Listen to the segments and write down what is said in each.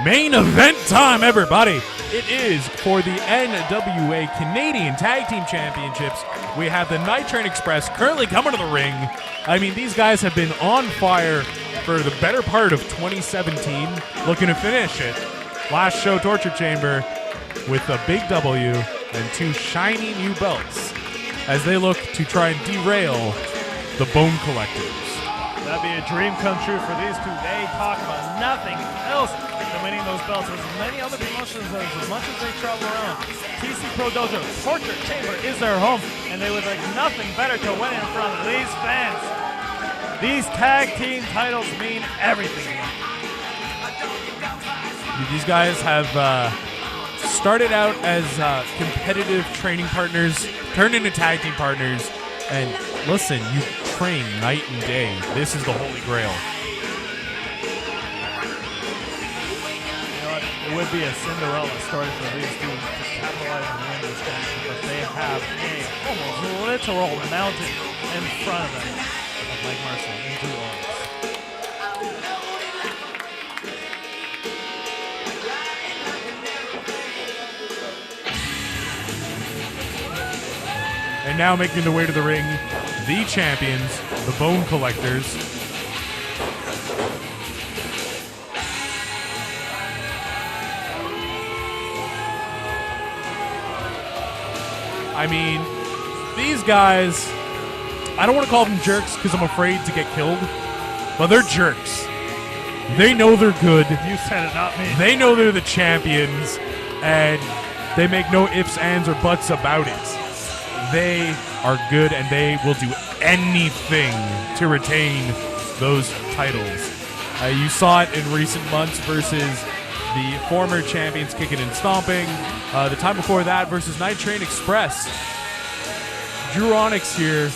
Main event time, everybody. It is for the NWA Canadian Tag Team Championships. We have the Night Train Express currently coming to the ring. I mean, these guys have been on fire for the better part of 2017, looking to finish it. Last show, Torture Chamber, with a big W and 2 shiny new belts as they look to try and derail the Bone Collectors. That'd be a dream come true for these two. They talk about nothing else than winning those belts. As many other promotions, as much as they travel around, TCPRODOJO, Torture Chamber is their home, and they would like nothing better to win in front of these fans. These tag team titles mean everything. These guys have started out as competitive training partners, turned into tag team partners, and listen, you train night and day. This is the holy grail. You know what? It would be a Cinderella story for these two to capitalize and win this match, but they have a almost literal mountain in front of them of Mike Marson and Drew Owens. And now making their way to the ring, the champions, the Bone Collectors. I mean, these guys, I don't want to call them jerks because I'm afraid to get killed, but they're jerks. They know they're good. You said it, not me. They know they're the champions, and they make no ifs, ands, or buts about it. They are good, and they will do anything to retain those titles. You saw it in recent months versus the former champions Kicking and Stomping. The time before that versus Night Train Express. Drew Onyx here,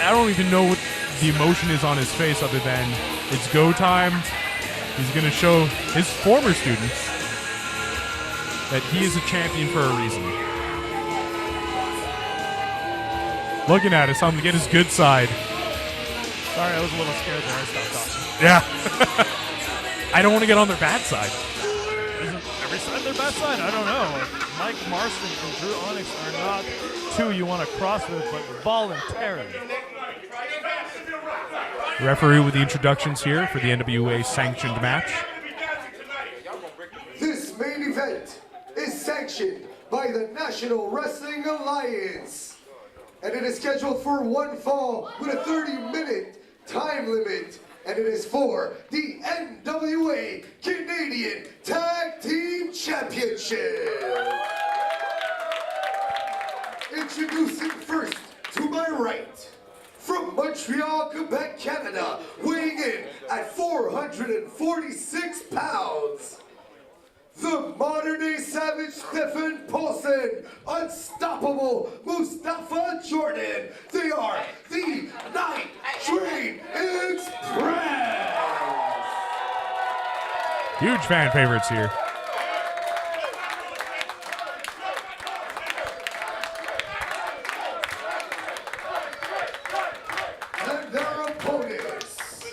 I don't even know what the emotion is on his face other than it's go time. He's going to show his former students that he is a champion for a reason. Looking at us, I'm to get his good side. Sorry, I was a little scared there. I stopped talking. Yeah. I don't want to get on their bad side. Isn't every side their bad side? I don't know. Like, Mike Marston and Drew Onyx are not two you want to cross with, but voluntarily. Referee with the introductions here for the NWA sanctioned match. This main event is sanctioned by the National Wrestling Alliance, and it is scheduled for one fall with a 30-minute time limit, and it is for the NWA Canadian Tag Team Championship. Introducing first to my right, from Montreal, Quebec, Canada, weighing in at 446 pounds, the modern-day Savage Stephen Paulson, unstoppable Mustafa Jordan. They are the Night Train Express. Huge fan favorites here. And their opponents,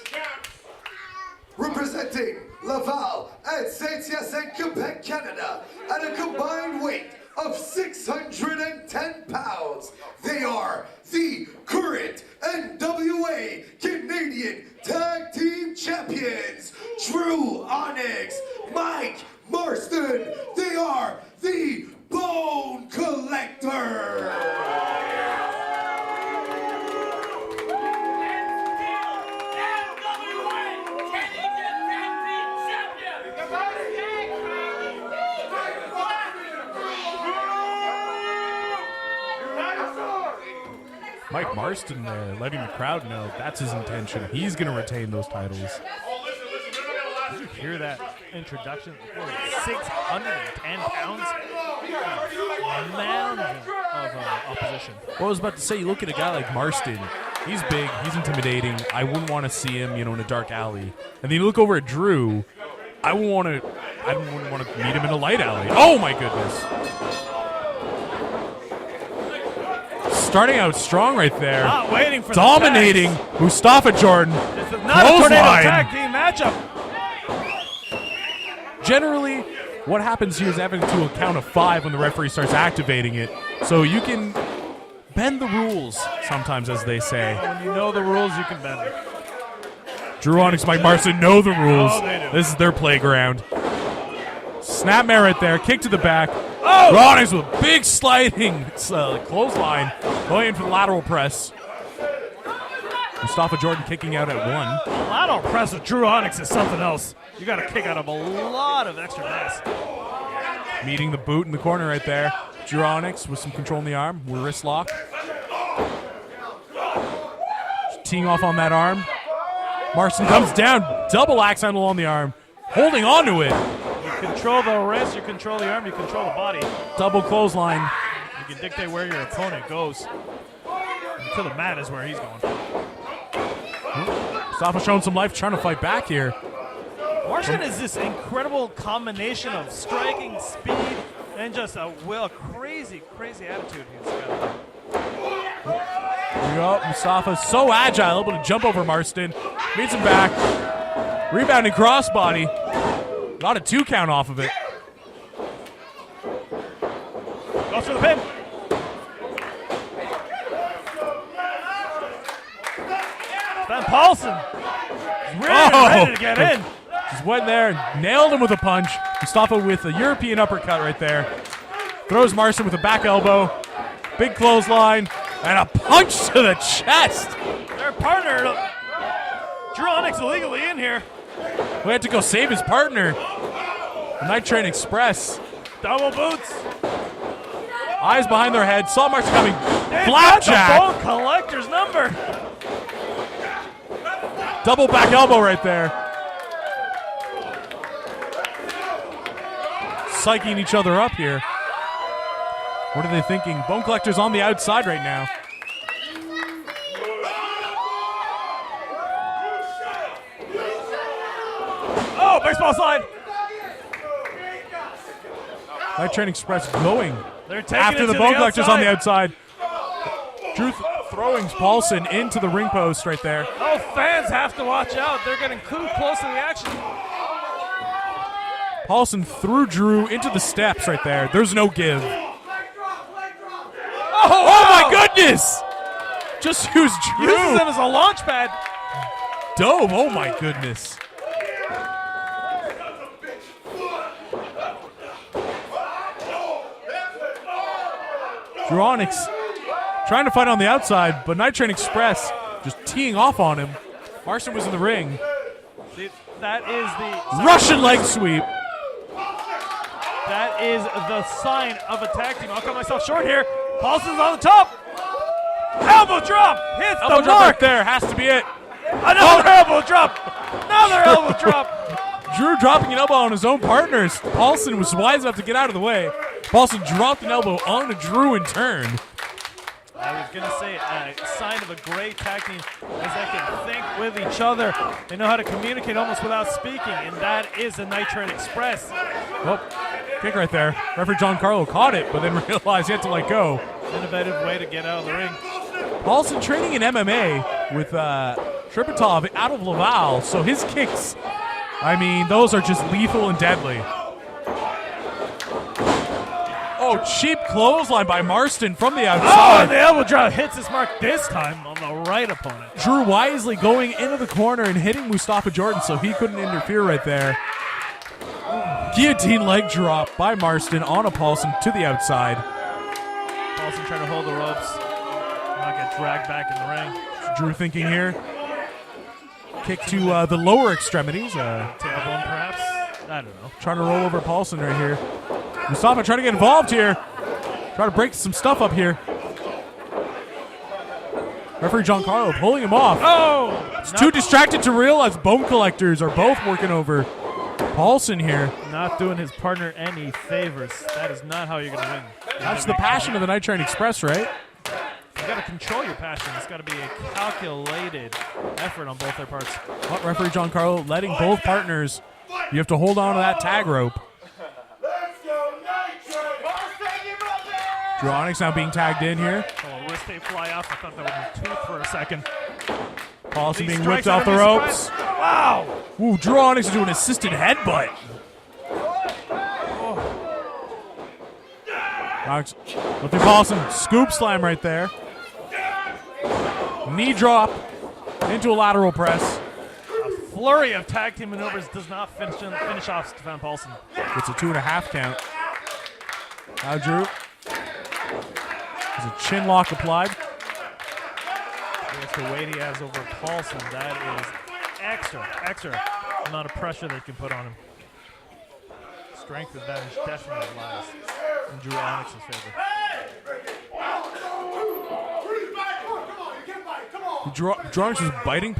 representing Laval and Saint-Hyacinthe, Quebec, Canada, at a combined weight of 610 pounds. They are the current NWA Canadian Tag Team Champions, Drew Onyx, Mike Marston. They are the Bone Collector. Mike Marston there, letting the crowd know that's his intention. He's going to retain those titles. Did you hear that introduction? 610 pounds? Mountain of opposition. Well, I was about to say, you look at a guy like Marston. He's big. He's intimidating. I wouldn't want to see him, in a dark alley. And then you look over at Drew. I wouldn't want to meet him in a light alley. Oh my goodness! starting out strong right there. Not waiting for dominating the Mustafa Jordan. This is not a tornado tag team matchup. Generally, what happens here is having to a count of 5 when the referee starts activating it. So you can bend the rules sometimes, as they say. When you know the rules, you can bend them. Drew Onyx, Mike Marston know the rules. Oh, they do. This is their playground. Snapmare right there. Kick to the back. Oh! Onyx with a big sliding clothesline. Going in for the lateral press. Mustafa Jordan kicking out at 1. Lateral press with Drew Onyx is something else. You got to kick out of a lot of extra mass. Meeting the boot in the corner right there. Drew Onyx with some control in the arm. With wrist lock. Teeing off on that arm. Marston comes down. Double axe handle on the arm. Holding on to it. You control the wrist, you control the arm, you control the body. Double clothesline. You can dictate where your opponent goes. And to the mat is where he's going. Mustafa showing some life, trying to fight back here. Marston is this incredible combination of striking, speed, and just a crazy, crazy attitude he's got. Here we go. Mustafa so agile, able to jump over Marston. Meets him back. Rebounding crossbody. Got a 2 count off of it. Goes for the pin. Van Paulson is really ready to get in. Just went there, nailed him with a punch. Mustafa with a European uppercut right there. Throws Marston with a back elbow. Big clothesline. And a punch to the chest. Their partner, Drew Onyx, illegally in here. We had to go save his partner. The Night Train Express. Double boots. Eyes behind their head. Saw Marston coming. They've Flapjack. got the Bone Collector's number. Double back elbow right there. Psyching each other up here. What are they thinking? Bone Collector's on the outside right now. Oh, baseball slide. Night Train Express going They're taking after it the to Bone Collector's on the outside. outside. Drew throwing Paulson into the ring post right there. Oh, fans have to watch out. They're getting too close to the action. Paulson threw Drew into the steps right there. There's no give. Oh my goodness! Just used Drew. Uses him as a launch pad. Dove, oh my goodness. Drew Onyx trying to fight on the outside, but Night Train Express just teeing off on him. Marston was in the ring. See, that is the Russian leg sweep. That is the sign of a tag team. I'll cut myself short here. Paulson's on the top. Elbow drop. Hits Elbow the drop mark. right there. Has to be it. Another elbow drop. Another elbow drop. Drew dropping an elbow on his own partners. Paulson was wise enough to get out of the way. Paulson dropped an elbow onto Drew in turn. I was going to say a sign of a great tag team is they can think with each other. They know how to communicate almost without speaking, and that is the Night Train Express. Well, kick right there. Referee John Carlo caught it, but then realized he had to let go. Innovative way to get out of the ring. Paulson training in MMA with Tripetov out of Laval, so his kicks, I mean, those are just lethal and deadly. Oh, cheap clothesline by Marston from the Oh, outside. and the elbow drop hits his mark this time on the right opponent. Drew wisely going into the corner and hitting Mustafa Jordan so he couldn't interfere right there. Guillotine leg drop by Marston on a Paulson to the outside. Paulson trying to hold the ropes, not get dragged back in the ring. Drew thinking here. Kick to the lower extremities. Tailbone perhaps? I don't know. Trying to roll over Paulson right here. Mustafa trying to get involved here. Trying to break some stuff up here. Referee John Carlo pulling him off. Oh! It's too distracted to realize Bone Collectors are both working over Paulson here. Not doing his partner any favors. That is not how you're going to win. That's the passion of the Night Train Express, right? You got to control your passion. It's got to be a calculated effort on both their parts. Well, referee John Carlo letting both partners. You have to hold on to that tag rope. Drew Onyx now being tagged in here. Oh, wrist tape enough. I thought that was a tooth for a second. Paulson These being whipped strikes off the are gonna be ropes. surprised. Wow! Ooh, Drew Onyx is doing an assisted headbutt. Onyx lifting Paulson. Scoop slam right there. Knee drop into a lateral press. A flurry of tag team maneuvers does not finish off Stefan Paulson. It's a 2.5 count. Now Drew. There's a chin lock applied. With the weight he has over Paulson, that is extra amount of pressure they can put on him. Strength advantage definitely lies in Drew Onyx's favor. Drew Onyx was biting